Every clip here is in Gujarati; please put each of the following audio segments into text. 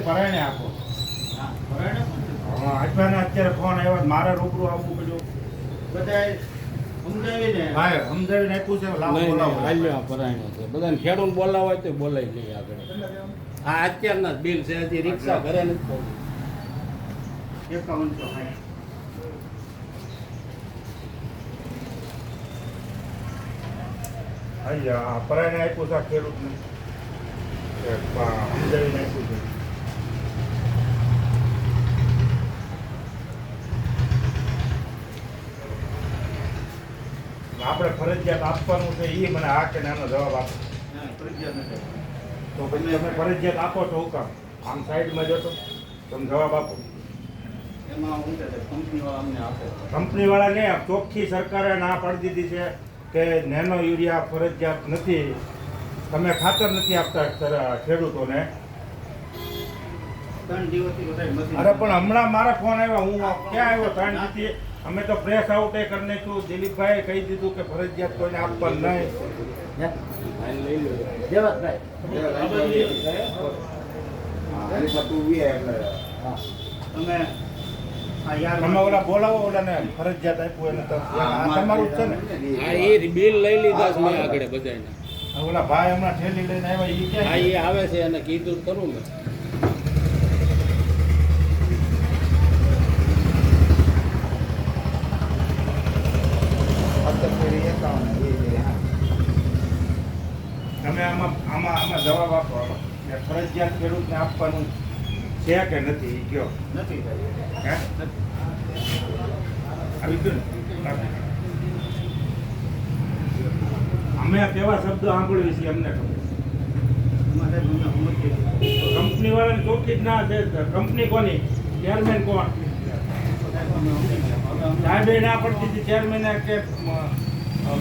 પરાયણે આપો. અઠવાને અત્યારે ફોન આવ્યો મારે રૂબરૂ આવવું પડ્યું. બધા સમજાવીને આપ્યું છે. પરાયણે છે બધાને ખેડૂત બોલાવા હોય તો બોલાવી લઈએ આગળ. હા અત્યારના બિલ છે હજી રિક્ષા ઘરે નથી પહોંચી. 5160. અહીંયા પરાયણે આપ્યું છે ખેડૂતને સમજાવીને આપ્યું છે. આપણે ફરજિયાત આપવાનું છે એ મને આ કે નાનો જવાબ આપો. ફરજિયાત નથી તો પછી તમે ફરજિયાત આપો છો હું કામ આમ સાઈડમાં જતો તમે જવાબ આપો. એમાં હું કે કંપનીવાળા અમને આપે. કંપનીવાળાને ચોખ્ખી સરકારે ના પાડી દીધી છે કે નેનો યુરિયા ફરજિયાત નથી. તમે ખાતર નથી આપતા ખેડૂતોને. 3 દિવસથી બધા અરે પણ હમણાં મારા ફોન આવ્યા હું ક્યાં આવ્યો 3 દિવસથી અમે તો પ્રેસ આઉટ એ કરી નાખ્યું. દિલીપભાઈ કહી દીધું કે ફરજિયાત કોઈને આપવાનું નહીં. તમે ઓલા બોલાવો ઓલાને ફરજિયાત આપ્યું એને તો તમારું જ છે ને. હા એ બિલ લઈ લીધા છે મેં આગળ બધાને. ઓલા ભાઈ હમણાં ઠેલી લઈને આવ્યા એ ક્યાં? હા એ આવે છે એને કીધું કરું મેં. તમે આમાં જવાબ આપો. ફરજિયાત ખેડૂતને આપવાનું છે કે નથી એ કયો. નથી આવી ગયું ને. અમે કેવા શબ્દો સાંભળીએ છીએ અમને ખબર. કંપની વાળાની ચોખ્ખી જ ના છે. કંપની કોની? ચેરમેન કોણ? સાહેબે ના પડતી હતી ચેરમેને કે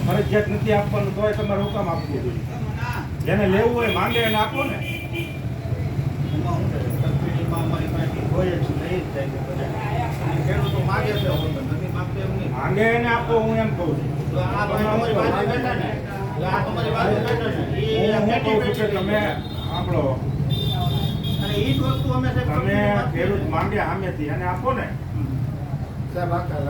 ફરજિયાત નથી આપવાનું તોય તમારે હુકામ આપવું જોઈએ. જેને લેવું હોય માંગે એને આપો ને. માંગે એને આપો હું એમ કહું છું. તમે સાંભળો તમે ખેડૂત માંગે સામેથી એને આપો ને. સાહેબ આખા